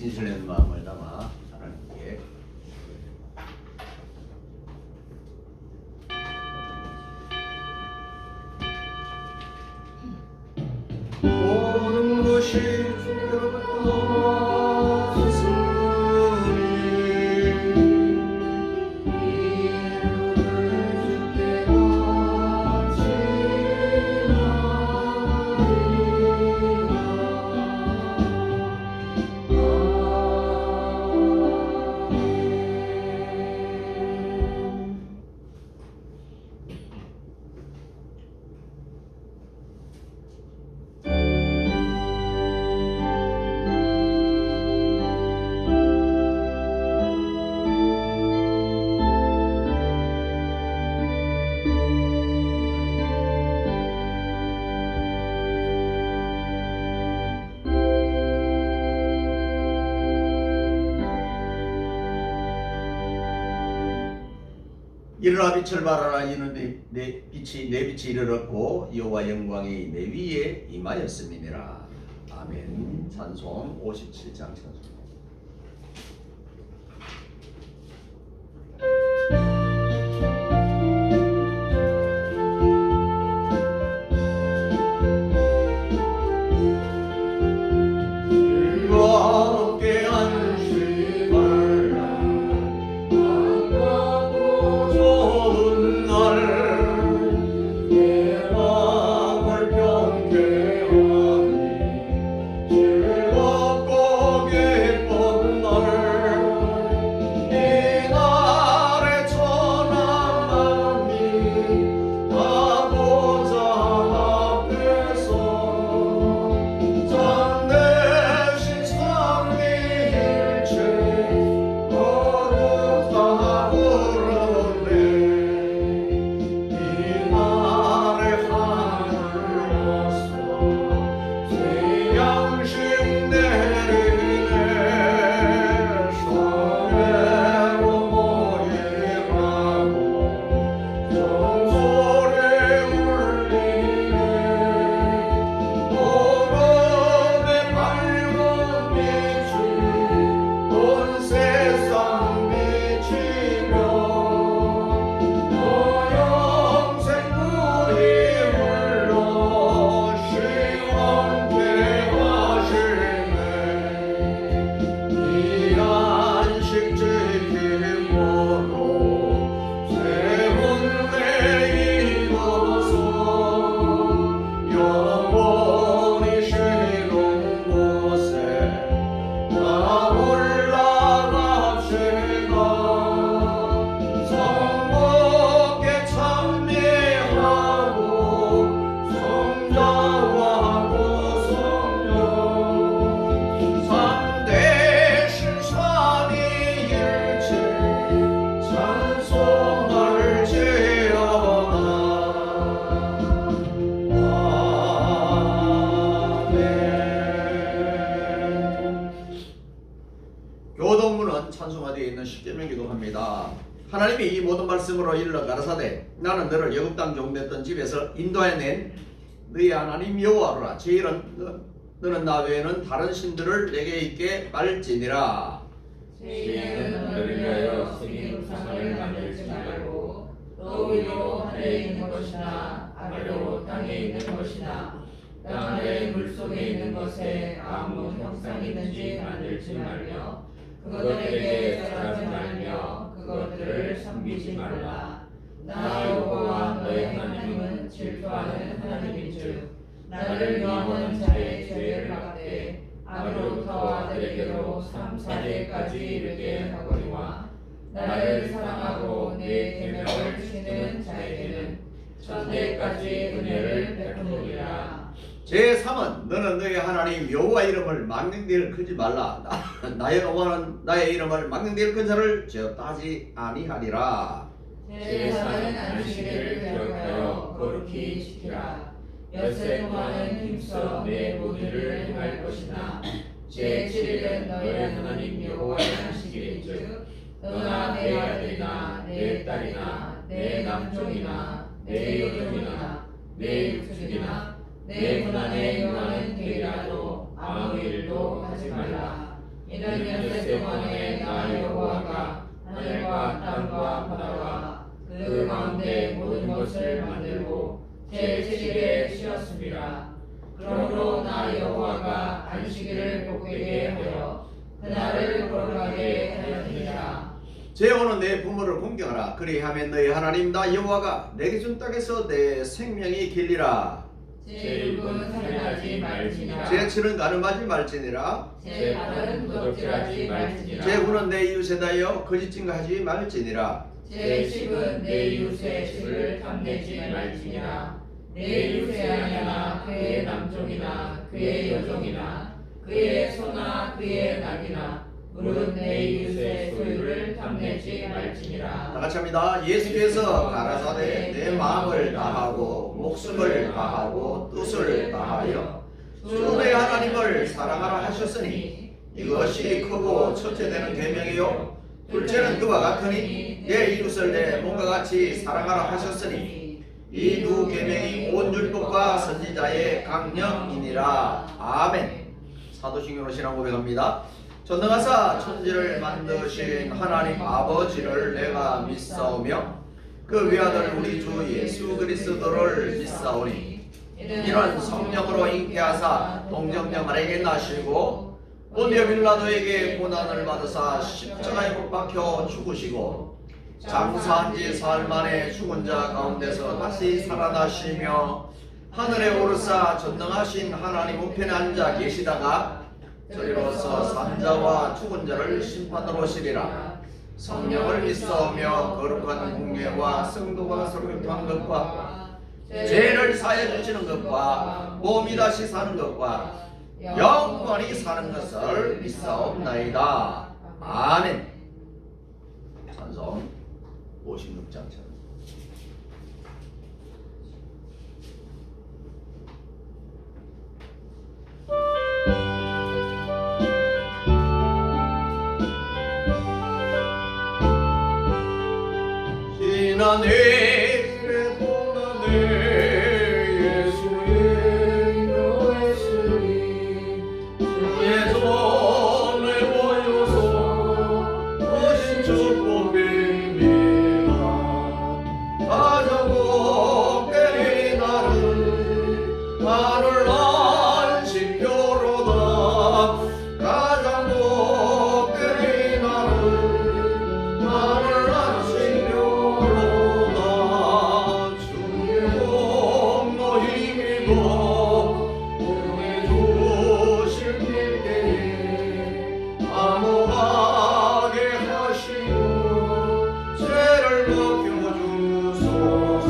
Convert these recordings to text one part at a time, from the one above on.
진실된 마음을 담아 하나님께 모든 것이 주로부터 일어나 빛을 발하라. 이는 내 빛이 이르렀고 여호와 영광이 내 위에 임하였음이니라. 아멘. 찬송 57장 찬송. 교동문은 찬송하되어 있는 십계명 기도합니다. 하나님이 이 모든 말씀으로 일러 가라사대 나는 너를 애굽 땅 종됐던 집에서 인도해낸 너희 하나님 여호와라. 제일은 너는 나 외에는 다른 신들을 내게 있게 말지니라. 죄인은 너를 위하여 새긴 우상을 만들지 말고 또 위로 하늘에 있는 것이나 아래로 땅에 있는 것이나 땅 아래 물속에 있는 것에 아무 형상이 있는지 만들지 말며 그것들에게 절하지 말며 그것들을 섬기지 말라. 나 여호와 너의 하나님은 질투하는 하나님인즉 나를 미워하는 자의 죄를 갚되 아비로부터 아들에게로 3-4대까지 이르게 하거니와 나를 사랑하고 내 계명을 지키는 자에게는 1000대까지 은혜를 베푸리라. 제3은 너는 너의 하나님 여호와 이름을 망령되을 크지 말라. 나의 여호와는 나의 이름을 망령되을 큰 자를 죄없다 하지 아니하리라. 제4는 안식일을 기억하여 거룩히 지키라. 엿새 동안은 힘써 내 모든 일을 행할 것이나 제7일은 너의 하나님 여호와의 안식일인즉 너나 내 아들이나 내 딸이나 내 남종이나 내 여종이나 내 육축이나 내 문 안에 유하는 개라도 아무 일도 하지 말라. 이는 엿새 동안에 나 여호와가 하늘과 땅과 바다와 그 가운데 모든 것을 만들고 제7일에 쉬었습니다. 그러므로 나 여호와가 안식일을 복되게 하여 그날을 거룩하게 하였느니라. 제오는 내 부모를 공경하라. 그리하면 너희 하나님 나 여호와가 내게 준 땅에서 내 생명이 길리라. 제6은 살인하지 말지니라. 제7은 가늠하지 말지니라. 제8은 도적질하지 말지니라. 제9는 내 이웃에 대하여 거짓 증거하지 말지니라. 제10은 내 이웃의 집을 탐내지 말지니라. 내 이웃의 아내나 그의 남종이나 그의 여종이나 그의 소나 그의 낙이나 물은 내 이웃의 소유를 탐내지 말지니라. 다 같이 합니다. 예수께서 가라사대 내 마음을 다하고 목숨을 다하고 뜻을 다하여 주 내 하나님을 사랑하라 하셨으니 이것이 크고 첫째 되는 계명이요 둘째는 그와 같으니 내 이웃을 내 몸과 같이 사랑하라 하셨으니 이 두 계명이 온 율법과 선지자의 강령이니라. 아멘. 사도신경으로 신앙 고백합니다. 전능하사 천지를 만드신 하나님 아버지를 내가 믿사오며 그 외아들 우리 주 예수 그리스도를 믿사오니 이는 성령으로 잉태하사 동정녀마리아에게 나시고 본디오 빌라도에게 고난을 받으사 십자가에 못 박혀 죽으시고 장사한 지 사흘 만에 죽은 자 가운데서 다시 살아나시며 하늘에 오르사 전능하신 하나님 우편에 앉아 계시다가 저리로서 산자와 죽은 자를 심판하러 오시리라. 성령을 믿사오며 거룩한 공예와 성도가 서로 교통한 것과 죄를 사해 주시는 것과 몸이 다시 사는 것과 영원히 사는 것을 믿사옵나이다. 아멘. 찬송 56장 찬송. 지나네 보나네 예수의 너의 주의 손을 보여서 오신 축복입니다. 가자고 때리 나를 하늘 안식교로다. 가자고 때리 나를 하늘 안식교로다. 주의 공로 힘입어 은혜 주실 때에 암호하게 하시고 죄를 벗겨주소서.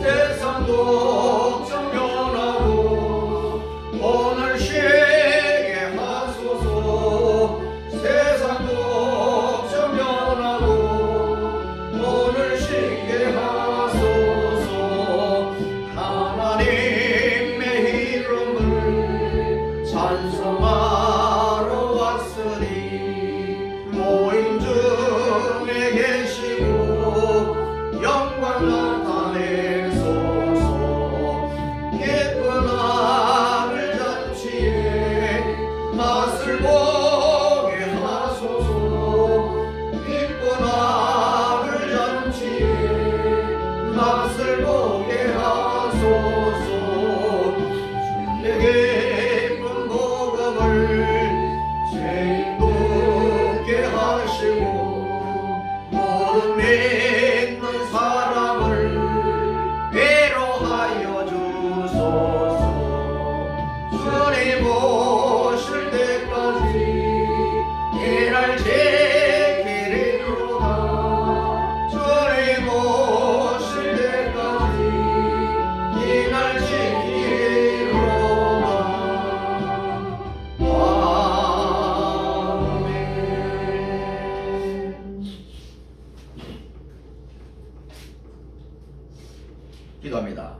세상 걱정 면하고 오늘 쉬게 하소서. 세상 걱정 면하고 오늘 쉬게 하소서. 하나님의 이름을 찬송하러 왔으니 모임 중에 계시고 영광 나타내소서. 예쁜 아들 잔치에 맛을 보게 하소서. 예쁜 아들 잔치에 맛을 보게 하소서. 내게 예쁜 복음을 죄인 듣게 하시고 모든 믿는 사람을 위로하여 주소서. 주님 오실 때까지 이날 지키리로다. 주님 오실 때까지 이날 지키리로다. 아멘. 기도합니다.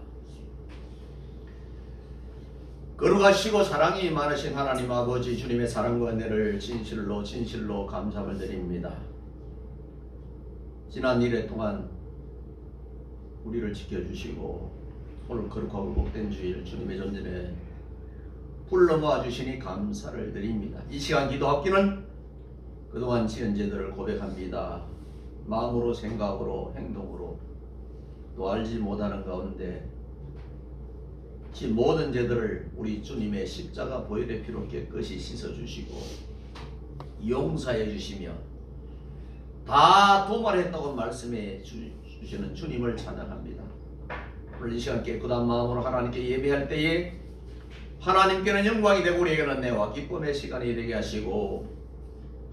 거룩하시고 사랑이 많으신 하나님 아버지, 주님의 사랑과 은혜를 진실로 감사를 드립니다. 지난 1회 동안 우리를 지켜주시고 오늘 거룩하고 복된 주일 주님의 존전에 불러 모아주시니 감사를 드립니다. 이 시간 기도합기는 그동안 지은 죄들을 고백합니다. 마음으로, 생각으로, 행동으로 또 알지 못하는 가운데 지 모든 죄들을 우리 주님의 십자가 보혈의 피로 깨끗이 씻어주시고 용서해 주시며 다 도말했다고 말씀해 주시는 주님을 찬양합니다. 오늘 이 시간 깨끗한 마음으로 하나님께 예배할 때에 하나님께는 영광이 되고 우리에게는 은혜와 기쁨의 시간이 되게 하시고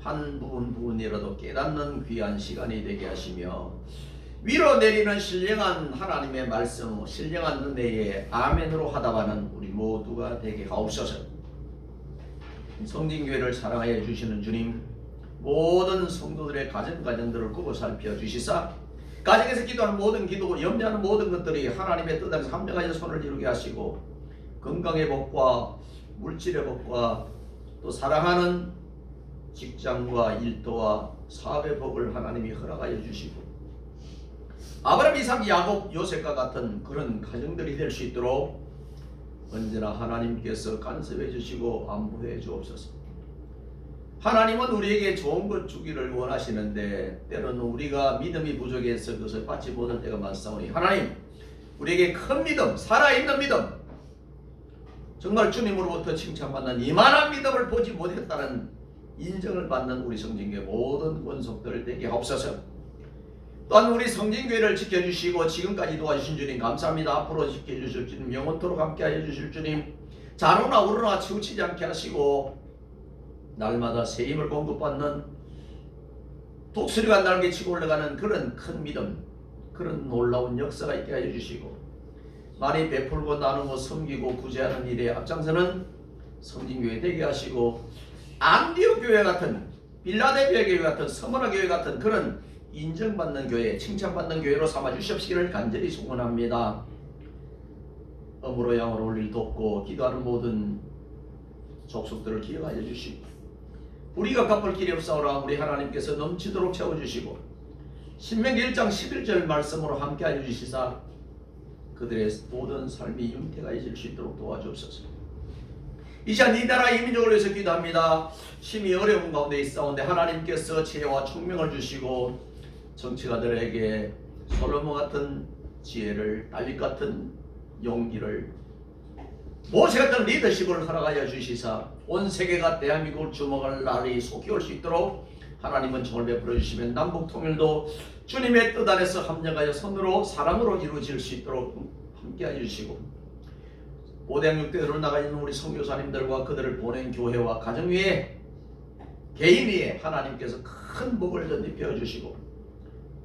한 부분이라도 깨닫는 귀한 시간이 되게 하시며 위로 내리는 신령한 하나님의 말씀, 신령한 은혜에 아멘으로 하답하는 우리 모두가 되게 하옵소서. 성진교회를 사랑하여 주시는 주님, 모든 성도들의 가정들을 끄고 살펴 주시사 가정에서 기도하는 모든 기도, 염려하는 모든 것들이 하나님의 뜻 안에서 합력하여 손을 이루게 하시고 건강의 복과 물질의 복과 또 사랑하는 직장과 일터와 사업의 복을 하나님이 허락하여 주시고 아브라함, 이삭, 야곱, 요셉과 같은 그런 가정들이 될 수 있도록 언제나 하나님께서 간섭해 주시고 안보해 주옵소서. 하나님은 우리에게 좋은 것 주기를 원하시는데 때로는 우리가 믿음이 부족해서 그것을 받지 못할 때가 많사오니 하나님 우리에게 큰 믿음, 살아있는 믿음, 정말 주님으로부터 칭찬받는 이만한 믿음을 보지 못했다는 인정을 받는 우리 성진교회 모든 권속들 되게 하옵소서. 또한 우리 성진교회를 지켜주시고 지금까지 도와주신 주님 감사합니다. 앞으로 지켜주실 주님, 영원토록 함께하여 주실 주님, 자로나 우로나 치우치지 않게 하시고 날마다 새 힘을 공급받는 독수리가 날개치고 올라가는 그런 큰 믿음, 그런 놀라운 역사가 있게 하여 주시고 많이 베풀고 나누고 섬기고 구제하는 일에 앞장서는 성진교회 되게 하시고 안디옥 교회 같은, 빌라델비아 교회 같은, 서머나 교회 같은 그런 인정받는 교회, 칭찬받는 교회로 삼아 주시옵시기를 간절히 소원합니다. 음으로 양으로 올 일 돕고 기도하는 모든 족속들을 기억하여 주시고 우리가 갚을 길이 없사오라 우리 하나님께서 넘치도록 채워주시고 신명기 1장 11절 말씀으로 함께하여 주시사 그들의 모든 삶이 윤택해질 수 있도록 도와주옵소서. 이 시간 이 나라 이 민족을 위해서 기도합니다. 심히 어려운 가운데 있사온데 하나님께서 지혜와 총명을 주시고 정치가들에게 솔로몬 같은 지혜를, 다윗 같은 용기를, 모세 같은 리더십을 허락하여 주시사 온 세계가 대한민국을 주목할 날이 속히 올 수 있도록 하나님은 정을 베풀어 주시면 남북 통일도 주님의 뜻 안에서 합력하여 선으로 사랑으로 이루어질 수 있도록 함께하여 주시고 고대학 6대로 나가 있는 우리 선교사님들과 그들을 보낸 교회와 가정 위에 개인 위에 하나님께서 큰 복을 덧입혀 주시고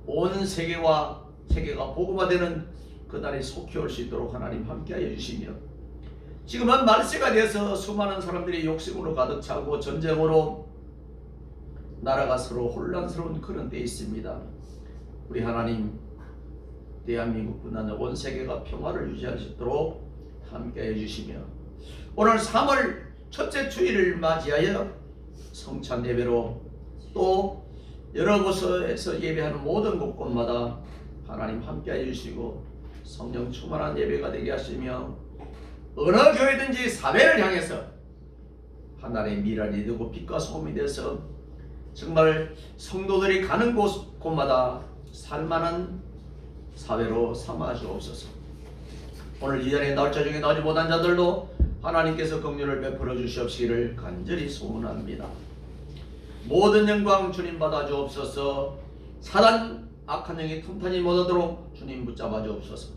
온 세계가 복음화되는 그날이 속히 올 수 있도록 하나님 함께하여 주시며 지금은 말세가 돼서 수많은 사람들이 욕심으로 가득 차고 전쟁으로 나라가 서로 혼란스러운 그런 때 있습니다. 우리 하나님 대한민국뿐 아니라 온 세계가 평화를 유지할 수 있도록 함께해 주시며 오늘 3월 첫째 주일을 맞이하여 성찬 예배로 또 여러 곳에서 예배하는 모든 곳곳마다 하나님 함께해 주시고 성령 충만한 예배가 되게 하시며 어느 교회든지 사회를 향해서 하나님의 미랄이 되고 빛과 소금이 돼서 정말 성도들이 가는 곳마다 살만한 사회로 삼아 주옵소서. 오늘 이 자리에 날짜 중에 나오지 못한 자들도 하나님께서 긍휼을 베풀어 주시옵시기를 간절히 소원합니다. 모든 영광 주님 받아 주옵소서. 사단 악한 영이 틈타지 못하도록 주님 붙잡아 주옵소서.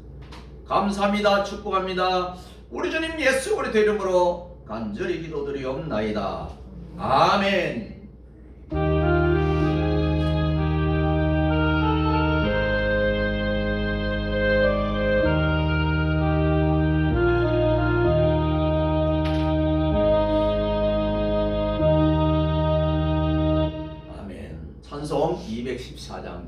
감사합니다. 축복합니다. 우리 주님 예수 그리스도 이름으로 간절히 기도드리옵나이다. 아멘. 찬송 214장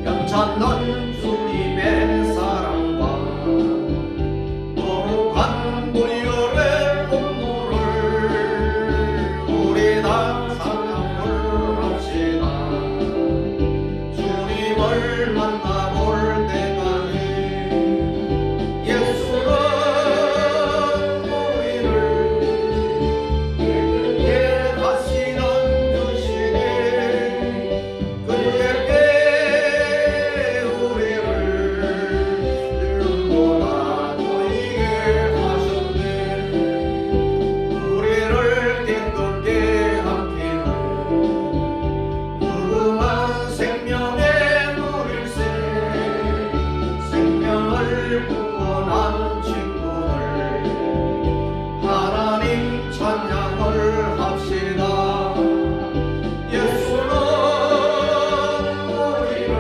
영찬는 주님의 사랑과 거룩한 보혈의 공로를 우리 기도를 합시다. 예수는 우리를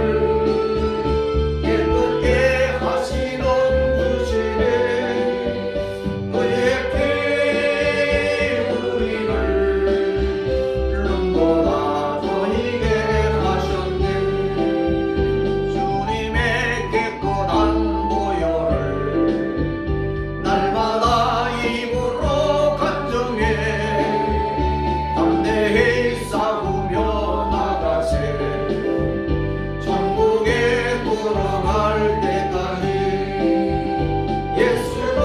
깨끗게 하시는 주시네. 그의 피 우리를 눈보다 더이게 하셨네. 주님의 깨끗한 보혈을 날마다 입으로 간증해 담대히 싸우며 나가세. 천국에 돌아갈 때까지 예수는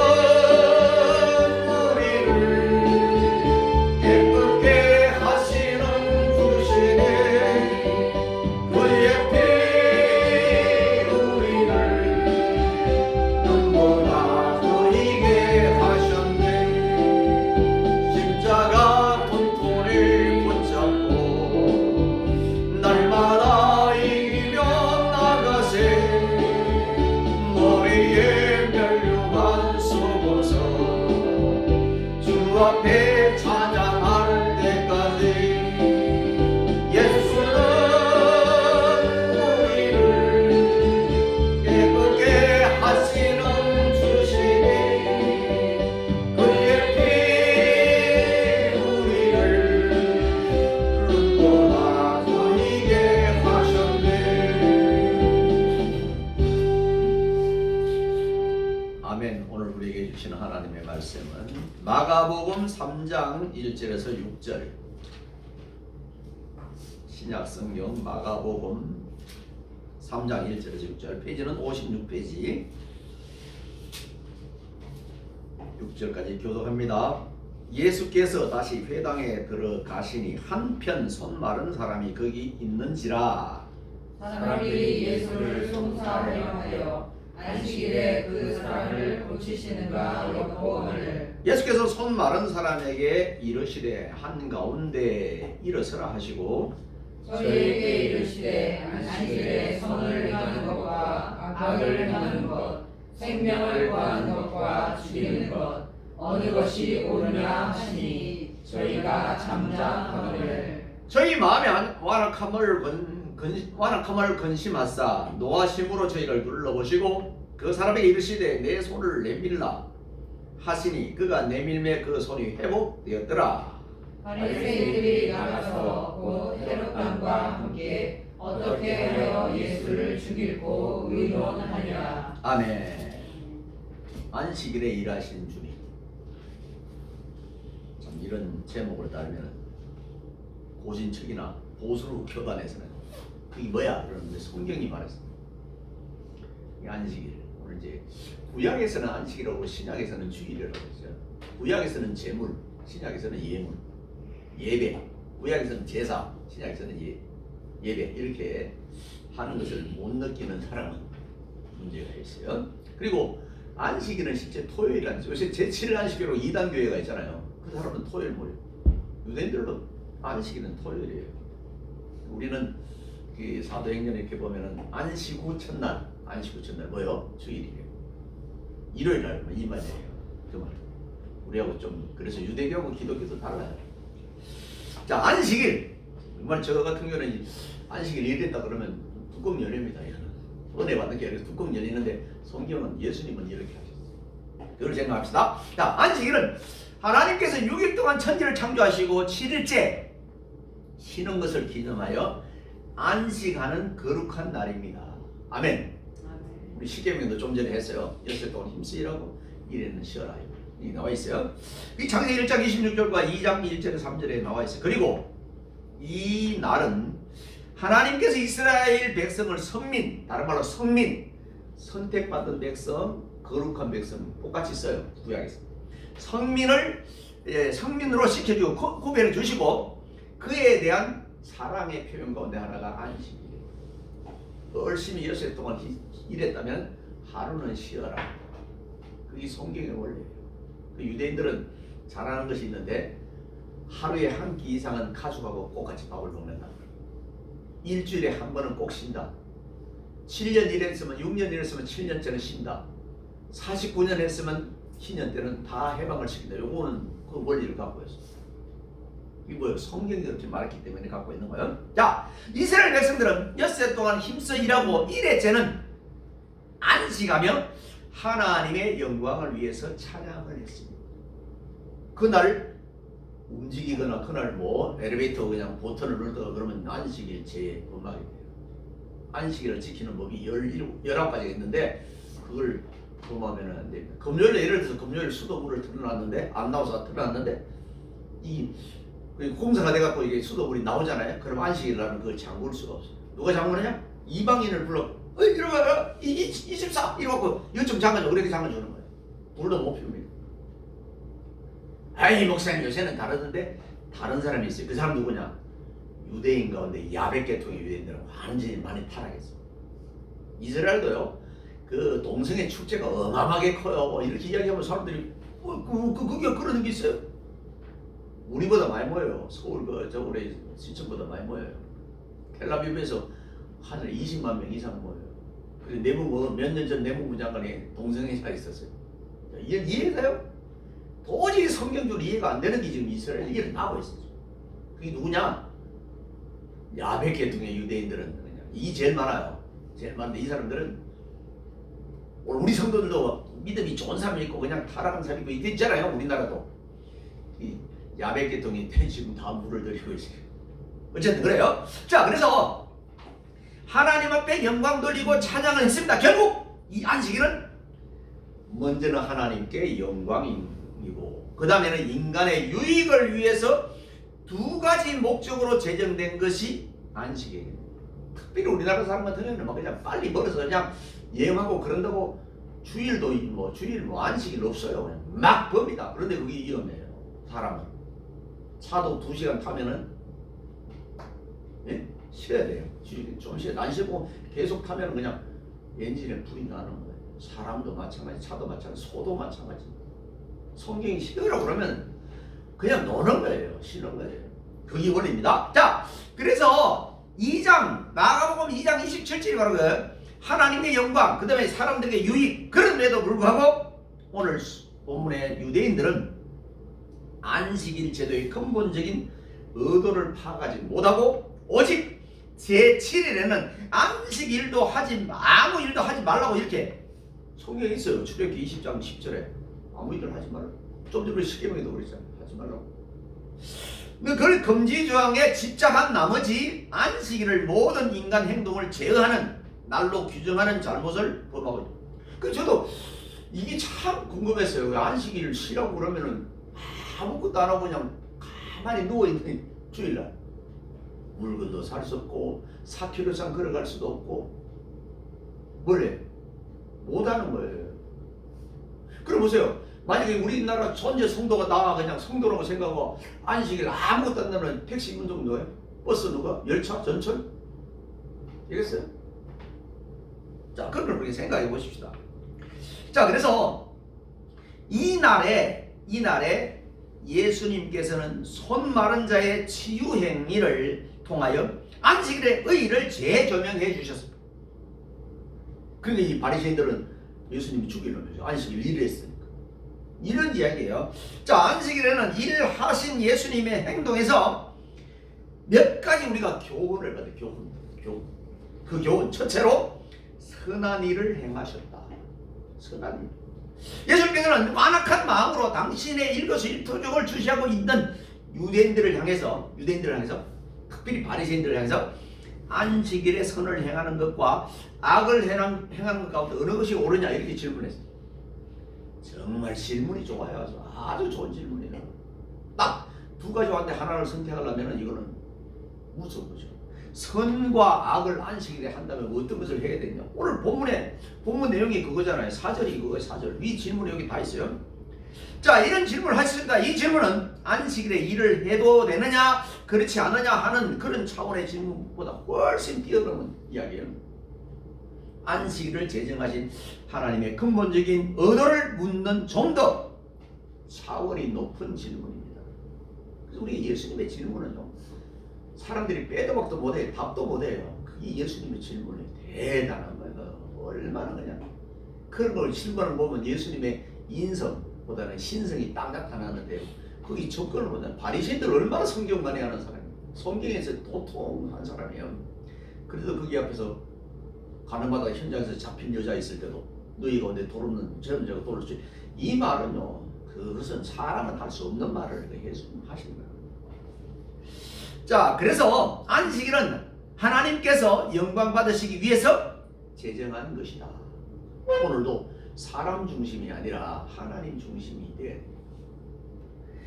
우리를 깨끗게 하시는 주시네. 그의 피 우리를 눈보다 더이게 하셨네. 십자가 분통을 붙잡고 날마다 이기며 나가세. 머리에 면류관 쓰고서 주 앞에 찬양할 때까지 예수는 우리를 깨끗게 하시는 주시니 그의 피 우리를 눈보다 더이게 하셨네. 아멘. 오늘 우리에게 주시는 하나님의 말씀은 마가복음 3장 1절에서 6절. 신약성경 마가복음 3장 1절에서 6절. 페이지는 56페이지. 6절까지 교독합니다. 예수께서 다시 회당에 들어가시니 한편 손 마른 사람이 거기 있는지라. 사람들이 예수를 송사하려 하여 안식일에 그 사람을 고치시는가 엿보거늘 예수께서 손 마른 사람에게 이르시되 한가운데 일어서라 하시고 저희에게 이르시되 안식일에 선을 행하는 것과 악을 행하는 것 생명을 구하는 것과 죽이는 것 어느 것이 옳으냐 하시니 저희가 잠잠하거늘 저희 마음에 완악함을 근심하사 노하심으로 저희를 눌러보시고 그 사람에게 이르시되 내 손을 내밀라 하시니 그가 내밀매 그 손이 회복되었더라. 바리새인들이 나가서 곧 헤롯 왕과 함께 어떻게 하여 예수를 죽이고 의논하니라. 아멘. 안식일에 일하신 주님. 참 이런 제목을 따르면 고진척이나 보수 교단에서는 그게 뭐야? 그러는데 성경이 말했습니다. 이 안식일. 오늘 이제 구약에서는 안식이라고 신약에서는 주일이라고 했어요. 구약에서는 제물, 신약에서는 예물, 예배. 구약에서는 제사, 신약에서는 예배. 이렇게 하는 것을 못 느끼는 사람은 문제가 있어요. 그리고 안식일은 실제 토요일 안식. 요새 제7일 안식일로 2단 교회가 있잖아요. 그 사람은 토요일 모레. 유대인들로 안식일은 토요일이에요. 우리는 그 사도행전에 이렇게 보면은 안식 후 첫날 뭐요? 주일이에요. 일요일 날 이 말이에요. 그 말. 우리하고 좀 그래서 유대교하고 기독교도 달라요. 자, 안식일. 정말 저 같은 경우는 안식일 일했다 그러면 뚜껑 열립니다. 이거는 은혜 받는 게 아니라 뚜껑 열리는데 성경은 예수님은 이렇게 하셨어요. 그걸 생각합시다. 자, 안식일은 하나님께서 6일 동안 천지를 창조하시고 7일째 쉬는 것을 기념하여 안식하는 거룩한 날입니다. 아멘. 우리 십계명도 좀 전에 했어요. 6일 동안 힘쓰 일하고 일에는 쉬어라. 이 나와 있어요. 이 창세기 1장 26절과 2장 1절에 3절에 나와 있어요. 그리고 이 날은 하나님께서 이스라엘 백성을 성민, 다른 말로 성민, 선택받은 백성, 거룩한 백성 똑같이 써요. 구약에서 성민으로 시켜주고 구별해 주시고 그에 대한 사랑의 표현 가운데 하나가 안식이에요. 열심히 6일 동안 일했다면 하루는 쉬어라. 그게 성경의 원리예요. 그 유대인들은 잘하는 것이 있는데 하루에 한 끼 이상은 가족하고 꼭 같이 밥을 먹는다. 일주일에 한 번은 꼭 쉰다. 7년 일했으면 6년 일했으면 7년째는 쉰다. 49년 했으면 10년 때는 다 해방을 시킨다. 요거는 그 원리를 갖고 있어요. 이게 뭐예요? 성경이 그렇게 말했기 때문에 갖고 있는 거예요. 자, 이스라엘 백성들은 엿새 동안 힘써 일하고 일의 는 안식하며 하나님의 영광을 위해서 찬양을 했습니다. 그날 움직이거나 그날 뭐 엘리베이터 그냥 버튼을 누르다가 그러면 안식일 제범하게 돼요. 안식일을 지키는 법이 19가지가 있는데 그걸 범하면 안 됩니다. 금요일에 예를 들어서 금요일 수도불을 틀어놨는데 안 나와서 틀어놨는데 이 공사가 돼갖고 이게 수도불이 나오잖아요. 그럼 안식일날은 그걸 잠글 수가 없어요. 누가 잠그느냐? 이방인을 불러. 이러면 24 이러고 이것 좀 잠가줘. 그렇게 잠가주는 거예요. 불도 못 피웁니다. 아이 목사님 요새는 다르던데 다른 사람이 있어요. 그 사람 누구냐? 유대인 가운데 야벳계통의 유대인들은 완전히 많이 타락했어요. 이스라엘도요. 그 동성애 축제가 어마어마하게 커요. 이렇게 이야기하면 사람들이 그게 그런 게 있어요? 우리보다 많이 모여요. 서울 저번에 신천보다 많이 모여요. 텔라비브에서 하늘에 20만 명 이상 모여요. 그리고 몇 년 전 내무부 장관이 동성애가 있었어요. 이해가요? 도저히 성경적으로 이해가 안 되는 게 지금 이스라엘에 일어나고 있어요. 그게 누구냐? 야벳계통의 유대인들은 그냥 이 제일 많아요. 제일 많은데 이 사람들은 우리 성도들도 믿음이 좋은 사람이 있고 그냥 타락한 사람이 있고 이게 있잖아요. 우리나라도 이 야벳계통이 지금 다 물을 들이고 있어요. 어쨌든 그래요. 자, 그래서 하나님 앞에 영광 돌리고 찬양을 했습니다. 결국 이 안식일은 먼저는 하나님께 영광이고 그 다음에는 인간의 유익을 위해서 두 가지 목적으로 제정된 것이 안식일입니다. 특별히 우리나라 사람 같은 경우는 그냥 빨리 벌어서 그냥 여행하고 그런다고 주일 안식일 없어요. 그냥 막 법니다. 그런데 그게 위험해요. 사람은 차도 2시간 타면은 쉬어야 돼요. 좀 쉬어야 돼. 안 쉬고 계속 타면 그냥 엔진에 불이 나는 거예요. 사람도 마찬가지, 차도 마찬가지, 소도 마찬가지. 성경이 쉬으라고 그러면 그냥 노는 거예요. 쉬는 거예요. 그게 원리입니다. 자, 그래서 2장 마가복음 2장 27절이 바로 그 하나님의 영광, 그 다음에 사람들에게 유익. 그런데도 불구하고 오늘 본문의 유대인들은 안식일 제도의 근본적인 의도를 파악하지 못하고 오직 제7일에는 안식일도 아무 일도 하지 말라고 이렇게 성경에 있어요. 출애굽기 20장 10절에 아무 일을 하지 말라고. 좀 전에 십계명에도 그랬잖아요. 하지 말라고. 그걸 금지 조항에 집착한 나머지 안식일을 모든 인간 행동을 제어하는 날로 규정하는 잘못을 범하고 있다. 그래서 저도 이게 참 궁금했어요. 안식일을 쉬라고 그러면은 아무것도 안 하고 그냥 가만히 누워있는 주일날 물건도 살 수 없고 4km 걸어갈 수도 없고 원래 못하는 거예요. 그럼 보세요. 만약에 우리나라 전체 성도가 다 그냥 성도라고 생각하고 안식일 아무것도 안 나면 택시 운전도예요? 버스 누가? 열차? 전철? 되겠어요? 자, 그걸 그렇게 생각해 보십시다. 자, 그래서 이날에 예수님께서는 손 마른 자의 치유 행위를 통하여 안식일의 의의를 재조명해 주셨습니다. 그러니까 이 바리새인들은 예수님이 죽이려면서 안식일 일을 했으니까 이런 이야기예요. 자, 안식일에는 일하신 예수님의 행동에서 몇 가지 우리가 교훈을 받아요. 교훈. 그 교훈 첫째로 선한 일을 행하셨다. 선한 일. 예수님께서는 완악한 마음으로 당신의 일거수일투족을 주시하고 있는 유대인들을 향해서 특별히 바리새인들을 향해서 안식일에 선을 행하는 것과 악을 행하는 것 가운데 어느 것이 옳으냐 이렇게 질문했어요. 정말 질문이 좋아요. 아주 좋은 질문이에요. 딱 두 가지 왔는데 하나를 선택하려면 이거는 무서운 거죠. 선과 악을 안식일에 한다면 어떤 것을 해야 되냐. 오늘 본문 내용이 그거잖아요. 4절이 그거예요. 4절. 위 질문이 여기 다 있어요. 자, 이런 질문을 하셨습니다. 이 질문은 안식일에 일을 해도 되느냐 그렇지 않느냐 하는 그런 차원의 질문보다 훨씬 뛰어넘은 이야기예요. 안식일을 제정하신 하나님의 근본적인 의도를 묻는 좀 더 차원이 높은 질문입니다. 그래서 우리 예수님의 질문은요, 사람들이 빼도 박도 못해요. 답도 못해요. 그게 예수님의 질문이 대단한 거예요. 얼마나 그냥 그런 걸 질문을 보면 예수님의 인성보다는 신성이 딱 나타나는데요. 거기 접근을 못하는 바리새인들 얼마나 성경 많이 하는 사람이에요. 성경에서 도통한 사람이에요. 그래도 거기 앞에서 가는 마다 현장에서 잡힌 여자 있을 때도 너희가 내 돌없는 저런 자가 돌을 수. 이 말은요, 그것은 사람은 할 수 없는 말을 예수님 하신 거예요. 자, 그래서 안식일은 하나님께서 영광 받으시기 위해서 제정한 것이다. 오늘도 사람 중심이 아니라 하나님 중심이 돼야 돼.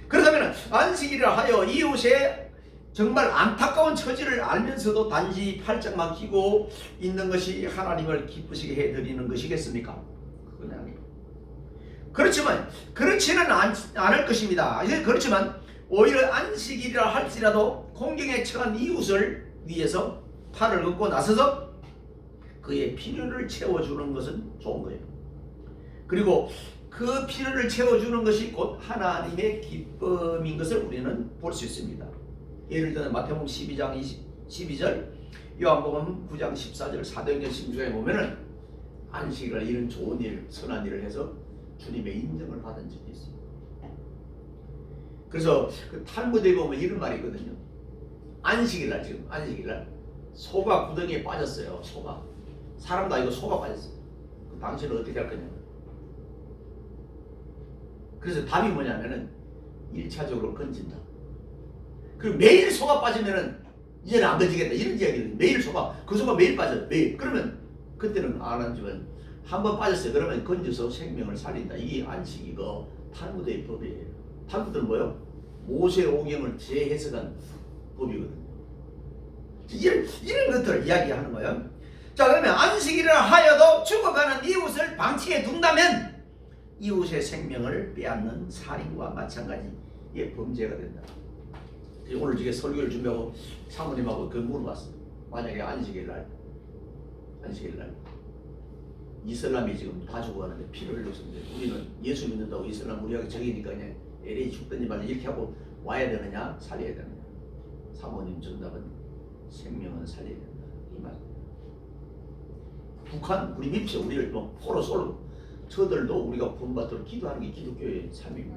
그렇다면 안식일을 하여 이웃의 정말 안타까운 처지를 알면서도 단지 팔짱만 끼고 있는 것이 하나님을 기쁘시게 해드리는 것이겠습니까? 그건 아니에요. 그렇지만 그렇지는 않을 것입니다. 그렇지만 오히려 안식일이라 할지라도 공경에 처한 이웃을 위해서 팔을 걷고 나서서 그의 필요를 채워주는 것은 좋은 거예요. 그리고 그 필요를 채워주는 것이 곧 하나님의 기쁨인 것을 우리는 볼 수 있습니다. 예를 들어 마태복음 12장 12절, 요한복음 9장 14절, 사도행전 16장에 보면은 안식일을 이런 좋은 일, 선한 일을 해서 주님의 인정을 받은 적이 있어요. 그래서 그 탈무드에 보면 이런 말이 있거든요. 안식일날, 지금 안식일날 소가 구덩이에 빠졌어요. 소가. 사람도 아니고 소가 빠졌어요. 당신은 어떻게 할 거냐. 그래서 답이 뭐냐면은 1차적으로 건진다. 그리고 매일 소가 빠지면은 이제는 안 건지겠다. 이런 이야기를 매일 소가, 그 소가 매일 빠져요. 매일. 그러면 그때는 안 한지만 한번 빠졌어요. 그러면 건져서 생명을 살린다. 이게 안식이고 탈무드의 법이에요. 탈무드는 뭐요? 모세 오경을 재해석한 법이거든요. 이런 것들을 이야기하는 거예요. 자, 그러면 안식일을 하여도 죽어가는 이웃을 방치해 둔다면 이웃의 생명을 빼앗는 살인과 마찬가지의 범죄가 된다. 오늘 지금 설교를 준비하고 사모님하고 그 물어봤어요. 만약에 안식일날 이슬람이 지금 다 죽어가는데 피를 흘렸는데 우리는 예수 믿는다고 이슬람 우리하고 적이니까 그냥 LA 죽든지 말든지 이렇게 하고 와야 되느냐 살려야 되느냐. 사모님 정답은 생명은 살려야 된다. 이 말. 북한 우리 밉죠. 우리를 뭐 포로 쏠고 저들도 우리가 본받도록 기도하는 게 기독교의 삶입니다.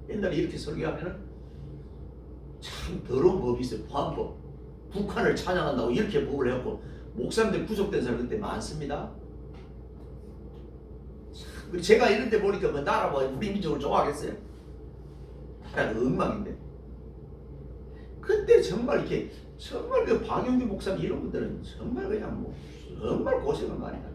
옛날에 이렇게 설교하면은 참 더러운 법이 있어요. 보안법. 북한을 찬양한다고 이렇게 법을 해갖고 목사님들 구속된 사람 그때 많습니다. 참, 제가 이런 데 보니까 뭐 나라 뭐 우리 민족을 좋아하겠어요? 나라가 엉망인데. 그때 정말 이렇게 정말 그 박영규 목사님 이런 분들은 정말 그냥 뭐 정말 고생을 많이 합니다.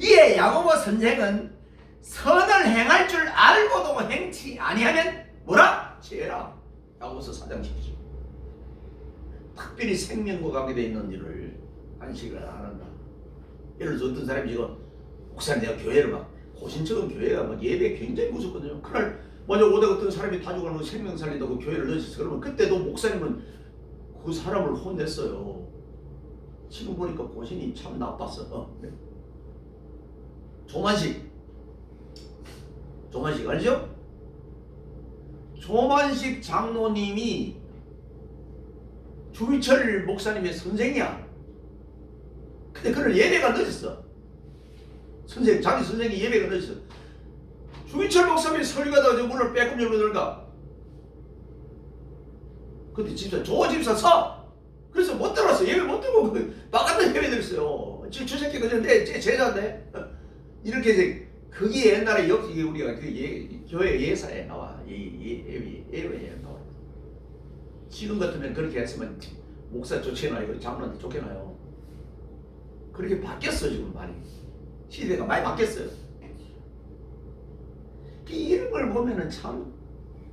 이에 야고보 선생은 선을 행할 줄 알고도 행치 아니하면 뭐라? 죄라. 야고보서 4장 10절. 특별히 생명과 관계되어 있는 일을 안식을 안 한다. 예를 들어 어떤 사람이 지금 목사님 내가 교회를 막 고신적인 교회가 막 예배 굉장히 무섭거든요. 그날 먼저 오다 어떤 사람이 다 죽어가는 생명 살린다고 교회를 넣으셨어. 그러면 그때도 목사님은 그 사람을 혼냈어요. 지금 보니까 고신이 참 나빴어. 네. 조만식 알죠? 조만식 장로님이 주의철 목사님의 선생이야. 근데 그를 예배가 늦었어. 자기 선생이 예배가 늦었어. 주의철 목사님이 설교하다가 문을 빼꼼 열고 들어가. 근데 집사, 조 집사 서! 그래서 못 들어왔어. 예배 못 들고 나갔다 예배 들었어요. 저 새끼 그냥 내 제자인데. 이렇게 이제 그게 옛날에 여기 우리가 그 교회 예사에 나와. 예배에 나와. 지금 같으면 그렇게 했으면 목사 쫓겨나요. 장로한테 쫓겨나요. 그렇게 바뀌었어 지금 많이. 시대가 많이 바뀌었어요. 이런 걸 보면은 참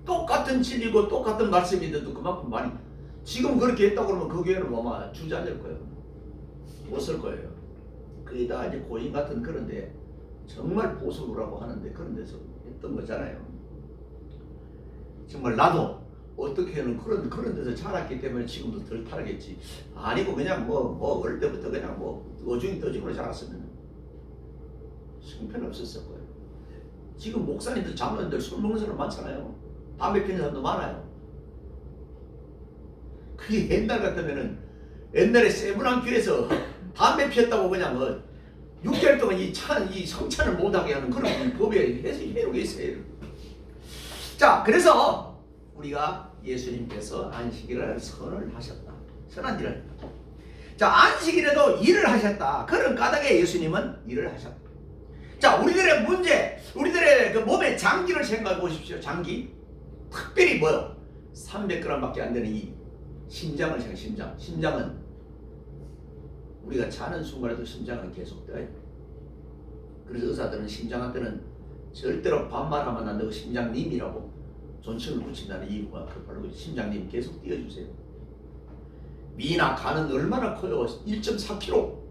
똑같은 진리고 똑같은 말씀인데도 그만큼 많이 지금 그렇게 했다고 그러면 그 교회는 아마 주저앉을 거예요. 못 쓸 거예요. 그게 다 이제 고인 같은 그런데 정말 보수라고 하는데 그런 데서 했던 거잖아요. 정말 나도 어떻게는 그런 데서 자랐기 때문에 지금도 덜 타르겠지. 아니고 그냥 뭐 어릴 때부터 그냥 뭐 어중이 떠중으로 자랐으면 형편없었을 거예요. 지금 목사님들 장로님들 술 먹는 사람 많잖아요. 담배 피는 사람도 많아요. 그게 옛날 같으면은 옛날에 세브란 교회에서 담배 피웠다고 그냥 6개월 동안 이 성찬을 못하게 하는 그런 법에 해석이 있어요. 자, 그래서 우리가 예수님께서 안식일을 선을 하셨다. 선한 일을. 자, 안식일에도 일을 하셨다. 그런 까닭에 예수님은 일을 하셨다. 자, 우리들의 문제, 우리들의 그 몸의 장기를 생각해 보십시오. 장기. 특별히 뭐요? 300g밖에 안 되는 이 심장을 생각해. 심장. 심장은 우리가 자는 순간에도 심장은 계속 떠요. 그래서 의사들은 심장한테는 절대로 반말하면 안 되고 심장님이라고 존칭을 붙인다는 이유가 바로 심장님 계속 뛰어주세요. 미나 간은 얼마나 커요? 1.4kg.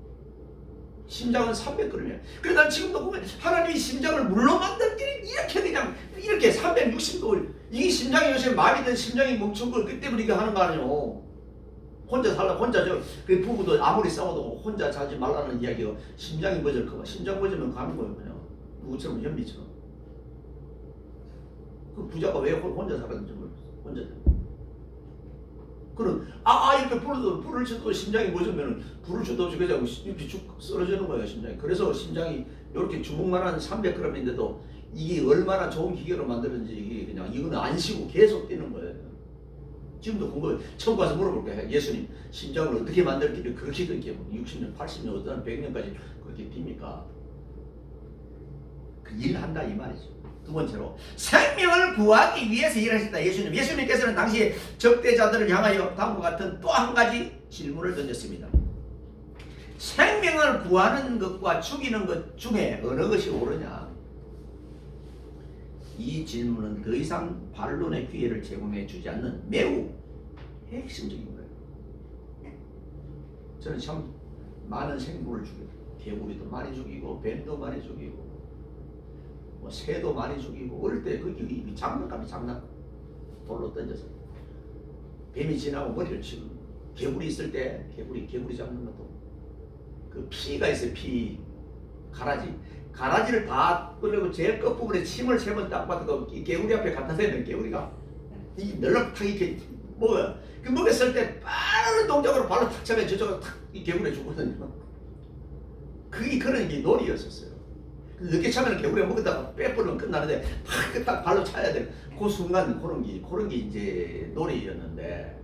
심장은 300g이에요. 그래서 난 지금도 보면 하나님이 심장을 물로 만들기를 이렇게 그냥 이렇게 360도 이 심장이 요새 마비된 심장이 멈춘 걸 그때 우리가 하는 거 아니에요. 혼자 살라 혼자 그 부부도 아무리 싸워도 혼자 자지 말라는 이야기가 심장이 멎을까봐. 심장 멎으면 가는 거예요. 그냥 누구처럼 현미처럼. 그 부자가 왜 혼자 살았는지 모르겠어. 혼자. 그런 이렇게 불을 쳐도 심장이 멎으면 불을 쳐도 없이 그냥 이렇게 쭉 쓰러지는 거예요. 심장이. 그래서 심장이 이렇게 주먹만한 300g인데도 이게 얼마나 좋은 기계로 만들었는지 이게 그냥 이거는 안 쉬고 계속 뛰는 거예요. 지금도 궁금해. 처음 가서 물어볼 거예요. 예수님 심장을 어떻게 만들길래 그렇게 60년, 80년, 어떤 100년까지 그렇게 뜁니까? 그 일한다 이 말이죠. 두 번째로 생명을 구하기 위해서 일하셨다. 예수님께서는 당시 적대자들을 향하여 다음과 같은 또 한 가지 질문을 던졌습니다. 생명을 구하는 것과 죽이는 것 중에 어느 것이 옳으냐? 이 질문은 더 이상 반론의 기회를 제공해 주지 않는 매우 핵심적인 거예요. 저는 참 많은 생물을 죽여요. 개구리도 많이 죽이고 뱀도 많이 죽이고 뭐 새도 많이 죽이고 어릴 때 그게 장난감이 장난감 돌로 던져서 뱀이 지나고 머리를 치고 개구리 있을 때 개구리 잡는 것도 그 피가 있어요. 피 가라지를 다 끌려고 제 끝부분에 침을 3번 딱 받고 개구리 앞에 갖다 대면 개구리가 이 널럭 이렇게 먹어요. 그 먹였을 때 빠른 동작으로 발로 탁 차면 저쪽으로 탁이 개구리 죽거든요. 그게 그런 게 놀이였었어요. 늦게 차면 개구리가 먹다가 빼버리면 끝나는데 딱 발로 차야 돼. 그 순간 그런 게 이제 놀이였는데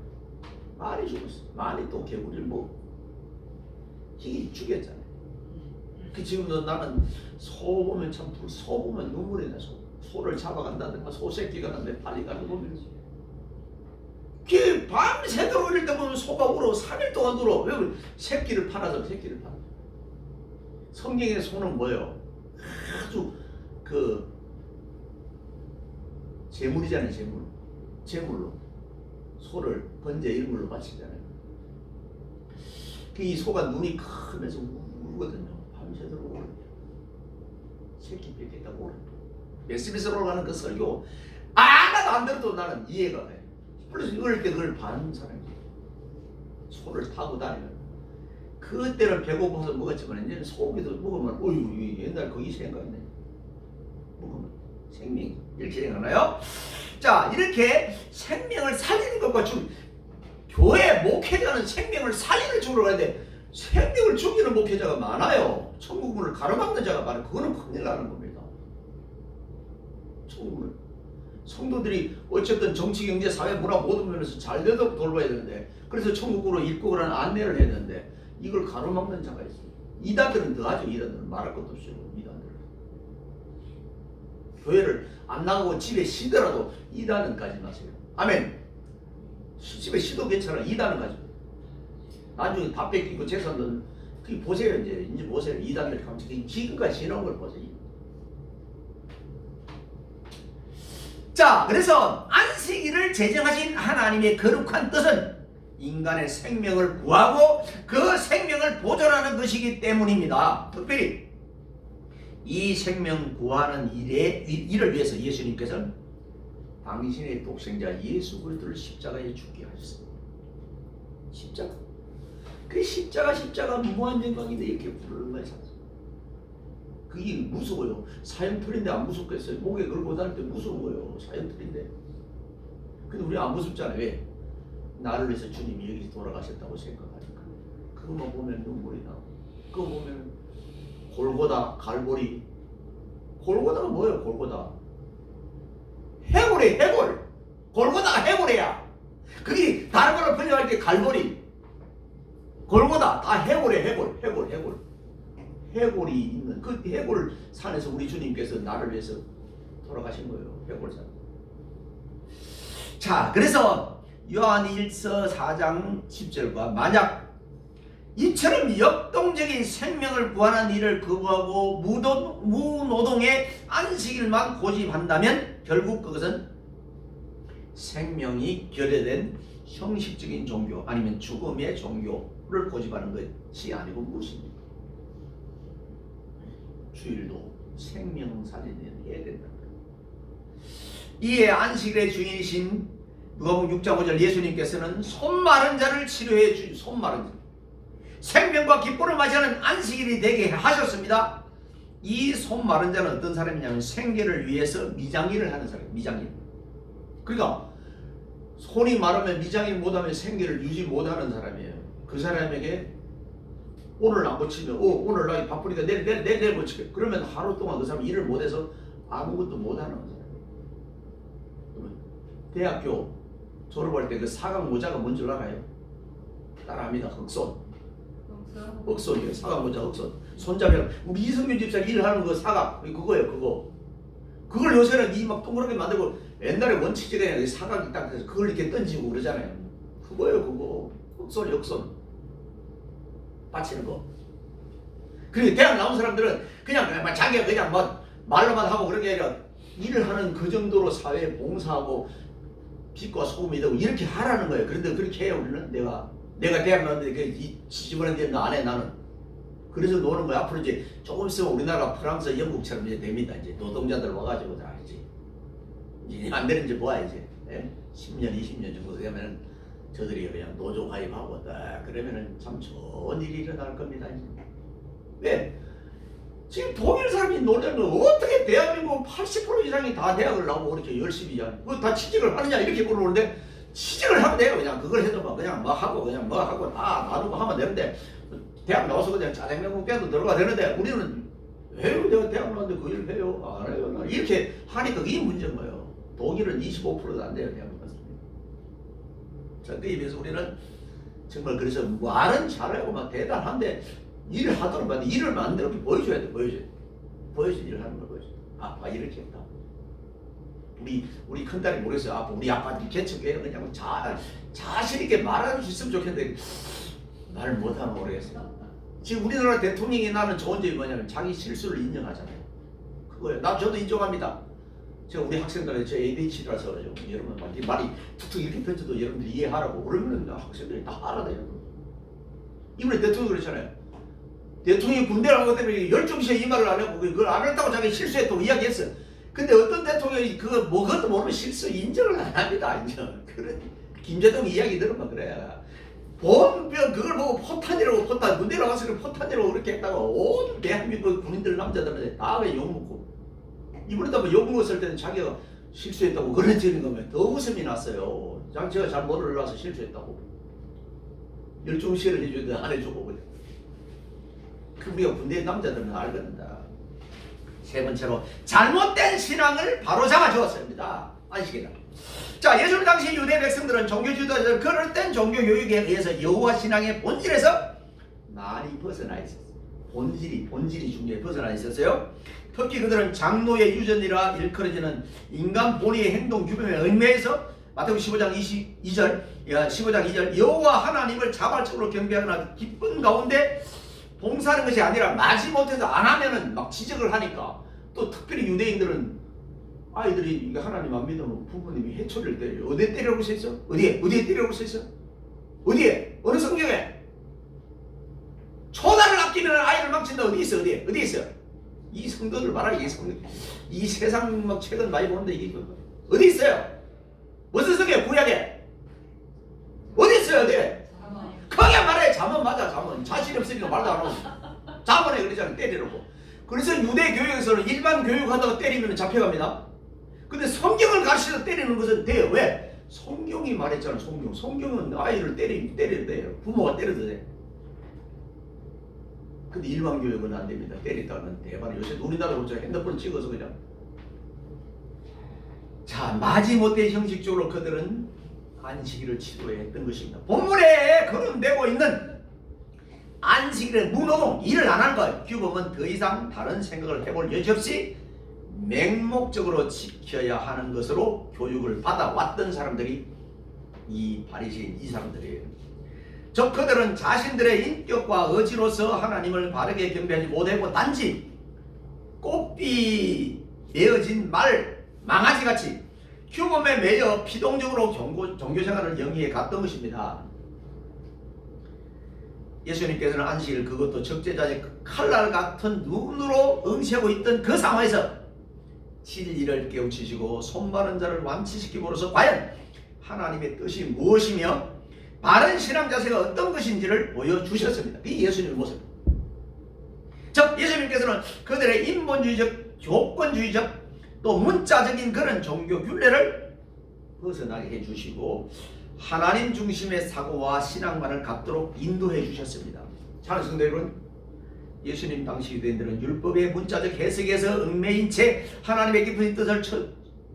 많이 죽었어요. 많이 또 개구리를 먹고 이게 죽였잖아요. 그 지금도 나는 소 보면 참 소 보면 눈물이 나. 소를 잡아간다든가 소 새끼가 났는데 빨리 가는 보면 그 밤새도록 어릴 때 보면 소가 울어 3일 동안 울어. 왜 새끼를 팔아서 새끼를 팔아. 성경의 소는 뭐예요? 아주 그 제물이잖아요. 제물로 소를 번제 일물로 바치잖아요. 이 소가 눈이 크면서 울거든요. 밤새도록 울어요. 새끼 뺏겠다고 울어요. SBS로 가는 그 설교 하나도 안 들어도 나는 이해가 돼. 그래서 어릴 때 그걸 봐는 사람이 소를 타고 다니면 그때는 배고파서 먹었지만 이제는 소고기도 먹으면 어휴 옛날 거기 생각나네. 먹으면 생명 이렇게 생각나요? 자, 이렇게 생명을 살리는 것과 교회 목회자는 생명을 살리는 쪽으로 가는데 생명을 죽이는 목회자가 많아요. 천국문을 가로막는 자가 많아요. 그거는 큰일 나는 겁니다. 천국문을 성도들이 어쨌든 정치, 경제, 사회, 문화 모든 면에서 잘 되도록 돌봐야 되는데 그래서 천국으로 입국을 하는 안내를 했는데 이걸 가로막는 자가 있어요. 이단들은 더하죠. 이단들은 말할 것도 없어요. 이단들은 교회를 안 나가고 집에 쉬더라도 이단은까지 마세요. 아멘. 집에 쉬도 괜찮아. 이단은 가지고 나중에 다 뺏기고 재산은 그 보세요. 이제 보세요. 이단들 가면 지금까지 지나온 걸 보세요. 자, 그래서 안식일을 제정하신 하나님의 거룩한 뜻은 인간의 생명을 구하고 그 생명을 보존하는 것이기 때문입니다. 특별히 이 생명 구하는 일을 위해서 예수님께서는 당신의 독생자 예수 그리스도를 십자가에 죽게 하셨습니다. 십자가. 그 십자가 무한정강인데 이렇게 부르는 거예요. 그게 무서워요. 사형틀인데 안 무섭겠어요? 목에 걸고 다닐 때 무서운 거예요. 사형틀인데. 근데 우리 안 무섭잖아요. 왜? 나를 위해서 주님이 여기서 돌아가셨다고 생각하니까. 그것만 보면 눈물이 나고. 그거 보면 골고다, 갈보리. 골고다가 뭐예요? 골고다. 해골 해골이 해골. 골고다가 해골이야. 그게 다른 걸로 번역할 때 갈보리. 골고다 다 해골이야. 해골. 해골이 있는 그 해골 산에서 우리 주님께서 나를 위해서 돌아가신 거예요. 해골산. 자, 그래서 요한 1서 4장 10절과 만약 이처럼 역동적인 생명을 구하는 일을 거부하고 무노동의 안식일만 고집한다면 결국 그것은 생명이 결여된 형식적인 종교 아니면 죽음의 종교를 고집하는 것이 아니고 무엇입니까? 주일도 생명살인을 해야 된다. 이에 안식일의 주인이신 누가복음 6장 5절 예수님께서는 손마른 자를 치료해 주신 손마른 자, 생명과 기쁨을 맞이하는 안식일이 되게 하셨습니다. 이 손마른 자는 어떤 사람이냐면 생계를 위해서 미장일을 하는 사람이에요. 미장일. 그러니까 손이 마르면 미장일 못하면 생계를 유지 못하는 사람이에요. 그 사람에게 오늘 안 고치면 오늘 나 바쁘니까 내일 고치게. 그러면 하루 동안 그 사람 일을 못해서 아무것도 못하는 사람이에요. 대학교 졸업할 때 그 사각 모자가 뭔 줄 알아요? 따라합니다. 흑손이에요. 사각 모자 흑손. 손잡이랑 우리 이성균 집사 일하는 그 사각 그거예요. 그걸 요새는 이 막 동그랗게 만들고 옛날에 원치즈가 아니라 사각이 딱 해서 그걸 이렇게 던지고 그러잖아요. 그거예요. 그거 흑손 받치는 거. 그리고 대학 나온 사람들은 그냥 자기가 그냥 뭐 말로만 하고 그런 게 아니라 일을 하는 그 정도로 사회에 봉사하고 빛과 소금이 되고 이렇게 하라는 거예요. 그런데 그렇게 해요. 우리는 내가 대학 나왔는데 집어넣는 데는 안 해. 나는 그래서 노는 거야. 앞으로 이제 조금 있으면 우리나라 프랑스 영국처럼 이제 됩니다. 이제 노동자들 와가지고 다 이제 안 되는지 뭐야 이제 10년 20년 정도 되면은 저들이 그냥 노조 가입하고 그러면은 참 좋은 일이 일어날 겁니다. 이제. 왜? 지금 독일 사람이 노래는 어떻게 대한민국 80% 이상이 다 대학을 나오고 그렇게 열심히 다 취직을 하느냐 이렇게 물어보는데 취직을 하면 돼요. 그냥 그걸 해도 그냥 뭐 하고 다 놔두고 하면 되는데 대학 나와서 그냥 짜장면 먹게도 들어가 되는데 우리는 왜요? 내가 대학 나왔는데 그 일을 해요? 안 해요? 이렇게 하니까 그게 문제인 거예요. 독일은 25%도 안 돼요. 대학 나왔습니다. 자, 그에 비해서 우리는 정말 그래서 말은 잘하고 막 대단한데 일을 하도록 만데 일을 만들어 보여줘야 돼. 보여줘야 일을 하는 걸 보여줘. 아빠 이렇게 했다. 우리 큰딸이 모르겠어요. 우리 아빠 개척해요. 그냥 자신 있게 말할 수 있으면 좋겠는데 말 못하면 모르겠어요. 지금 우리나라 대통령이 나는 좋은 점이 뭐냐면 자기 실수를 인정하잖아요. 그거예요. 저도 인정합니다. 제가 우리 학생들한테 제 ADHD라서 여러분 말이 툭툭 이렇게 던져도 여러분들이 이해하라고 그러면 학생들이 다 알아요. 이번에 대통령이 그랬잖아요. 대통령이 군대를 간 것 때문에 열중시에 이 말을 안 하고 그걸 안 했다고 자기 실수했다고 이야기했어. 근데 어떤 대통령이 그것도 모르면 실수 인정을 안 합니다. 인정. 그런 김대중 이야기 들으면 그래야. 본병 그걸 보고 포탄이라고 군대 나가서 포탄이라고 그렇게 했다가 온 대한민국 군인들 남자들한테 다 왜 욕먹고 이번에도 뭐 욕먹었을 때는 자기가 실수했다고 그러지는 거면 더 웃음이 났어요. 제가 잘 몰라서 실수했다고 열중시를 해주는데 안 해주고 그래. 우리가 군대 남자들은 알거든요. 세 번째로 잘못된 신앙을 바로잡아 주었습니다. 안식이다. 자, 예수님 당시 유대 백성들은 종교 지도자들 그럴땐 종교 교육에 의해서 여호와 신앙의 본질에서 많이 벗어나 있었어요. 본질이 중요해 벗어나 있었어요. 특히 그들은 장로의 유전이라 일컬어지는 인간 본의의 행동 규범에 얽매여서 마태복음 15장 2절 여호와 하나님을 자발적으로 경배하거나 기쁜 가운데 봉사하는 것이 아니라 마지못해서 안 하면은 막 지적을 하니까 또 특별히 유대인들은 아이들이 하나님 안 믿으면 부모님이 해초리를 때려요. 어디에 때리라고 써있어? 어디에 때리라고 써있어? 어디에? 어느 성경에? 초단을 아끼면 아이를 망친다. 어디 있어? 어디에 있어? 이 성도들 봐라. 이 세상 막 책은 많이 보는데 이게 어디 있어요? 무슨 성경? 구약에? 어디 있어요? 어디에? 크게 말해. 잠언 맞아. 잠언. 자신 없으니까 말도 안 하고. 잠언에 그러잖아. 때리라고. 그래서 유대 교육에서는 일반 교육하다가 때리면 잡혀갑니다. 근데 성경을 가르쳐서 때리는 것은 돼요. 왜? 성경이 말했잖아. 성경은 아이를 때려도 돼요. 부모가 때려도 돼. 근데 일반 교육은 안 됩니다. 때렸다는 대만 요새 우리나라 보자 핸드폰 찍어서 그냥 자, 마지못해 형식적으로 그들은 안식일을 치료했던 것입니다. 본문에 거론되고 있는 안식일의 무노동, 일을 안 하는 것, 규범은 더 이상 다른 생각을 해볼 여지 없이 맹목적으로 지켜야 하는 것으로 교육을 받아왔던 사람들이 이 바리새인 이 사람들이에요. 즉 그들은 자신들의 인격과 의지로서 하나님을 바르게 경배하지 못하고 단지 꽃비 내어진 말 망아지같이 규범에 매여 피동적으로 종교생활을 영위해 갔던 것입니다. 예수님께서는 안식일, 그것도 적재자의 칼날 같은 눈으로 응시하고 있던 그 상황에서 진리를 깨우치시고 손마른 자를 완치시키고로서 과연 하나님의 뜻이 무엇이며 바른 신앙 자세가 어떤 것인지를 보여주셨습니다. 이 예수님의 모습. 즉 예수님께서는 그들의 인본주의적, 조건주의적, 또 문자적인 그런 종교 균례를 벗어나게 해주시고 하나님 중심의 사고와 신앙관을 갖도록 인도해 주셨습니다. 사랑하는 성도 여러분, 예수님 당시 유대인들은 율법의 문자적 해석에서 얽매인 채 하나님의 깊은 뜻을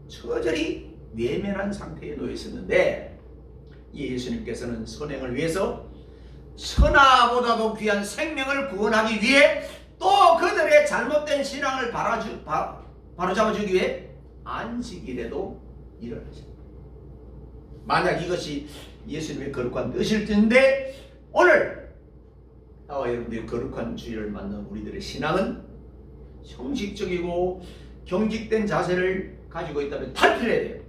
처절히 내면한 상태에 놓여 있었는데 이 예수님께서는 선행을 위해서 천하보다도 귀한 생명을 구원하기 위해 또 그들의 잘못된 신앙을 바로잡아주기 위해 안식일에도 일을 하십니다. 만약 이것이 예수님의 거룩한 뜻일텐데 오늘 나와 여러분들이 거룩한 주의를 만난 우리들의 신앙은 형식적이고 경직된 자세를 가지고 있다면 탈피해야 돼요.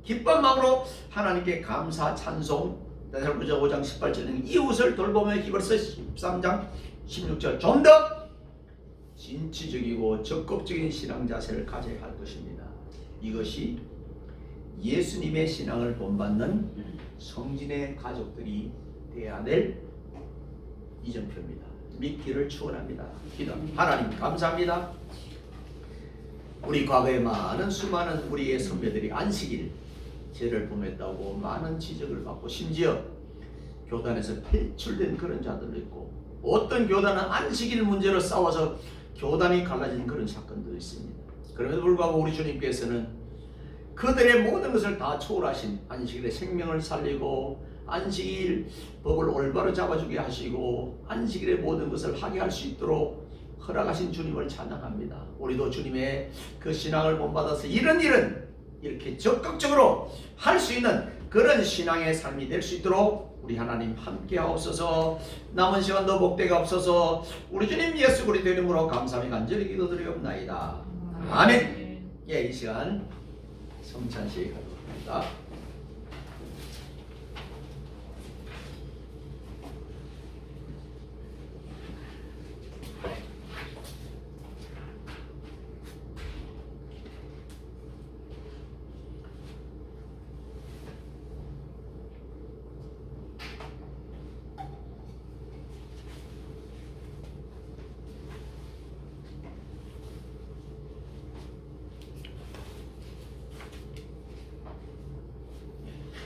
기쁜 마음으로 하나님께 감사 찬송, 데살로니가 5장 18절에는 이웃을 돌보며 히브리서 13장 16절 좀 더 진취적이고 적극적인 신앙 자세를 가져야 할 것입니다. 이것이 예수님의 신앙을 본받는 성진의 가족들이 되어야 될 이정표입니다. 믿기를 축원합니다. 기도합니다. 하나님 감사합니다. 우리 과거에 수많은 우리의 선배들이 안식일 죄를 범했다고 많은 지적을 받고 심지어 교단에서 배출된 그런 자들도 있고 어떤 교단은 안식일 문제로 싸워서 교단이 갈라진 그런 사건도 있습니다. 그럼에도 불구하고 우리 주님께서는 그들의 모든 것을 다 초월하신 안식일의 생명을 살리고 안식일 법을 올바로 잡아주게 하시고 안식일의 모든 것을 하게 할 수 있도록 허락하신 주님을 찬양합니다. 우리도 주님의 그 신앙을 본받아서 이런 일은 이렇게 적극적으로 할 수 있는 그런 신앙의 삶이 될 수 있도록 우리 하나님 함께 하옵소서. 남은 시간도 복되게 하옵소서. 우리 주님 예수 그리스도 이름으로 감사하며 간절히 기도드리옵나이다. 아멘. 예, 이 시간 성찬식 하도록 합니다.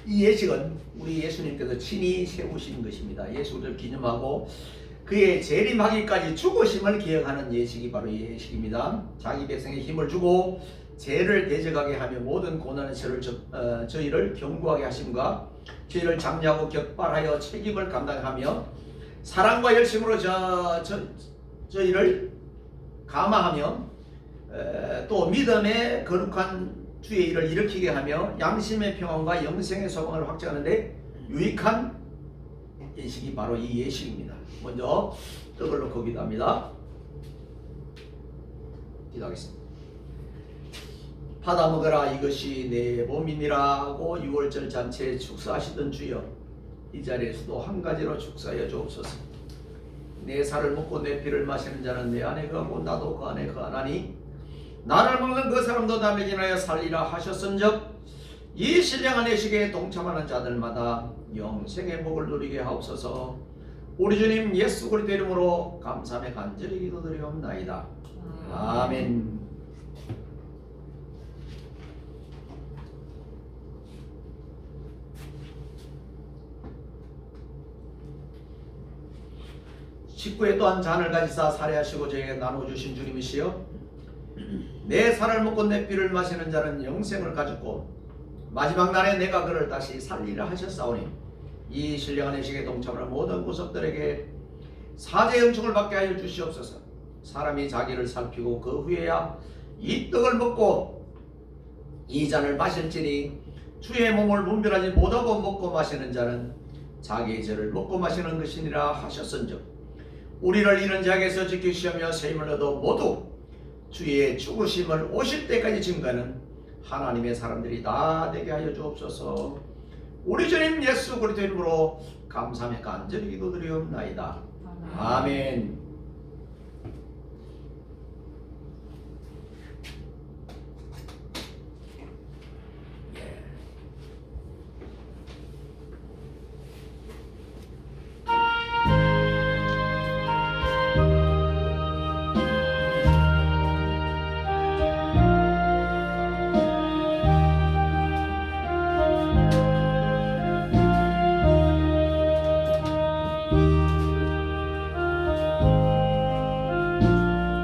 이 예식은 우리 예수님께서 친히 세우신 것입니다. 예수를 기념하고 그의 재림하기까지 죽으심을 기억하는 예식이 바로 이 예식입니다. 자기 백성에 힘을 주고 죄를 대적하게 하며 모든 고난의 저희를 경고하게 하심과 죄를 장려하고 격발하여 책임을 감당하며 사랑과 열심으로 저희를 감화하며 또 믿음의 거룩한 주의 일을 일으키게 하며 양심의 평안과 영생의 소망을 확증하는데 유익한 예식이 바로 이 예식입니다. 먼저 떡을 놓고 기도합니다. 기도하겠습니다. 받아 먹으라 이것이 내 몸이니라고 6월절 잔치에 축사하시던 주여, 이 자리에서도 한 가지로 축사하여 주옵소서. 내 살을 먹고 내 피를 마시는 자는 내 안에 거하고 나도 그 안에 거하나니 나를 먹는 그 사람도 남에게 인하여 살리라 하셨은즉 이 신령한 예식에 동참하는 자들마다 영생의 복을 누리게 하옵소서. 우리 주님 예수 그리스도 이름으로 감사하며 간절히 기도드리옵나이다. 아멘. 식구에 또한 잔을 가지사 살해하시고 저에게 나눠주신 주님이시여, 내 살을 먹고 내 피를 마시는 자는 영생을 가졌고 마지막 날에 내가 그를 다시 살리라 하셨사오니 이 신령한 의식에 동참하는 모든 구석들에게 사제 영충을 받게 하여 주시옵소서. 사람이 자기를 살피고 그 후에야 이 떡을 먹고 이 잔을 마실지니 주의 몸을 분별하지 못하고 먹고 마시는 자는 자기의 죄를 먹고 마시는 것이니라 하셨은즉 우리를 이런 자에게서 지키시며 세임을 얻어 모두 주의 죽으심을 오실 때까지 증거하는 하나님의 사람들이 다 되게 하여 주옵소서. 우리 주님 예수 그리스도 이름으로 감사하며 간절히 기도드리옵나이다. 아멘.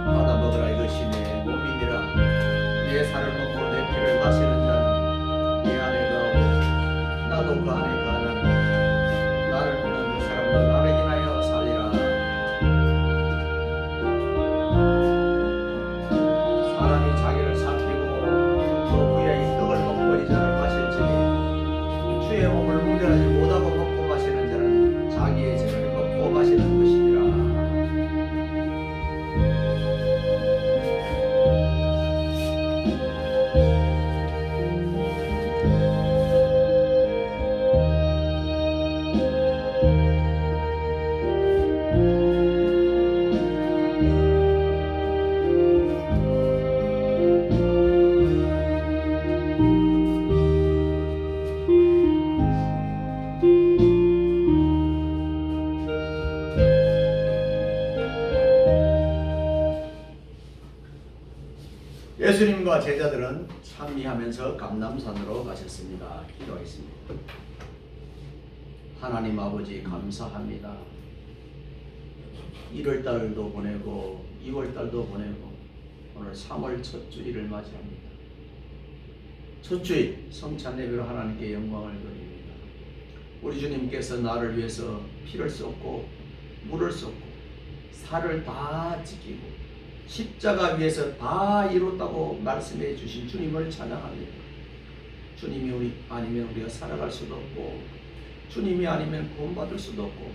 받아 먹으라 이것이 내 몸이니라. 내 살을 먹고 내 피를 마시는 자는 내 안에 거하고 나도 그 안에 거하나니 나를 믿는 그 사람도 나를 인하여 살리라. 사람이 자기를 살피고 그 후에 이 떡을 먹고 이 잔을 마실지니 주의 몸을 분별하지 못하고 먹고 마시는 자는 자기의 죄를 먹고 마시는 것이니라. 예수님과 제자들은 찬미하면서 감람산으로 가셨습니다. 기도하겠습니다. 하나님 아버지 감사합니다. 1월달도 보내고 2월달도 보내고 오늘 3월 첫 주일을 맞이합니다. 첫 주일 성찬 예배로 하나님께 영광을 드립니다. 우리 주님께서 나를 위해서 피를 쏟고 물을 쏟고 살을 다 지키고 십자가 위에서 다 이뤘다고 말씀해 주신 주님을 찬양합니다. 주님이 우리 아니면 우리가 살아갈 수도 없고 주님이 아니면 구원받을 수도 없고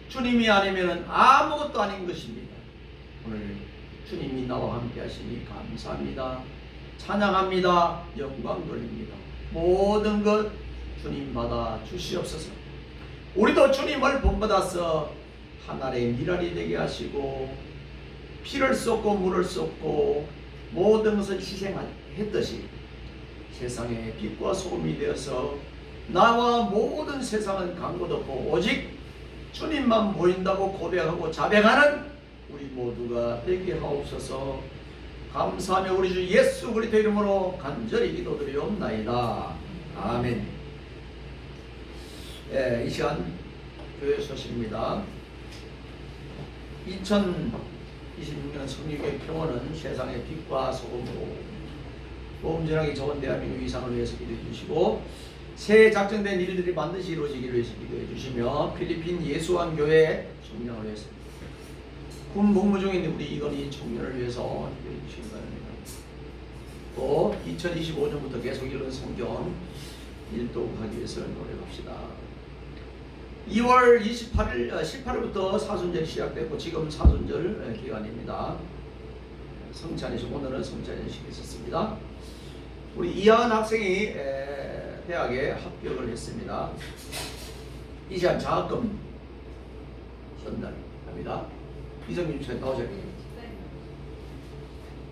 주님이 아니면 아무것도 아닌 것입니다. 오늘 주님이 나와 함께 하시니 감사합니다. 찬양합니다. 영광 돌립니다. 모든 것 주님 받아 주시옵소서. 우리도 주님을 본받아서 하나님의 미랄이 되게 하시고 피를 쏟고 물을 쏟고 모든 것을 희생했듯이 세상의 빛과 소금이 되어서 나와 모든 세상은 간 것 없고 오직 주님만 보인다고 고백하고 자백하는 우리 모두가 되게 하옵소서. 감사하며 우리 주 예수 그리스도 이름으로 간절히 기도드리옵나이다. 아멘. 예, 이 시간 교회 소식입니다. 2026년 성령의 평화는 세상의 빛과 소금으로 보험전하기 좋은 대한민국 위상을 위해서 기도해 주시고 새해 작정된 일들이 반드시 이루어지기를 위해서 기도해 주시며 필리핀 예수왕 교회 청년을 위해서 군 복무 중인 우리 이건희 청년을 위해서 기도해 주시기 바랍니다. 또 2025년부터 계속 읽은 성경 일독하기 위해서 노력합시다. 2월 18일부터 사순절이 시작됐고 지금 사순절 기간입니다. 성찬이시 오늘은 성찬연식이 있었습니다. 우리 이하은 학생이 대학에 합격을 했습니다. 이 시간 장학금 전달합니다. 이성님 집사님 나오세요.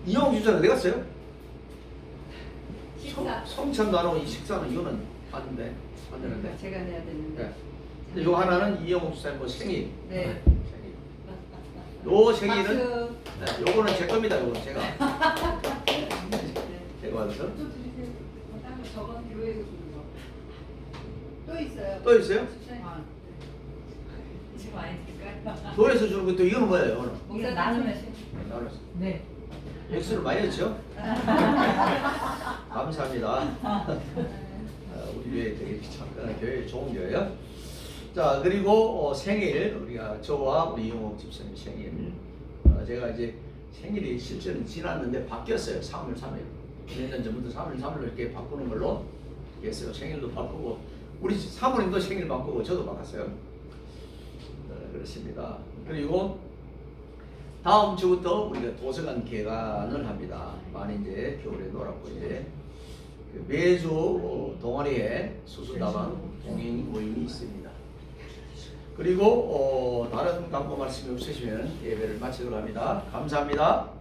이영욱 집사님 어디 갔어요? 식사. 성찬도 안 하고 이 식사는 이거는 안 되는데. 제가 내야 되는데. 네. 근데 요 하나는 이영욱 집사님 뭐 생일. 네. 생일. 요 생일은 박수. 네, 요거는 제 겁니다. 요거 제가 받아서. 또 드리세요. 다른 거 저건 교회에서 주는 거. 또 있어요. 또 있어요? 아, 이제 많이 드릴까요? 교회에서 주는 것도 이거는 뭐예요? 이거는 목사 나누면 나눴어. 네. 액수를 많이 했죠? 감사합니다. 우리 교회 되게 참견한 교회 좋은 교회요. 자, 그리고 생일 우리가 저와 우리 이용옥 집사님 생일. 제가 이제 생일이 실제는 지났는데 바뀌었어요. 3월 3일. 몇 년 전부터 3월 3일로 이렇게 바꾸는 걸로 했어요. 생일도 바꾸고 우리 사모님도 생일 바꾸고 저도 바꿨어요. 그렇습니다. 그리고 다음 주부터 우리가 도서관 개관을 합니다. 많이 이제 겨울에 놀았고 이제 매주 동아리에 수수다방 동행 모임이 있습니다. 그리고 다른 광고 말씀이 없으시면 예배를 마치도록 합니다. 감사합니다.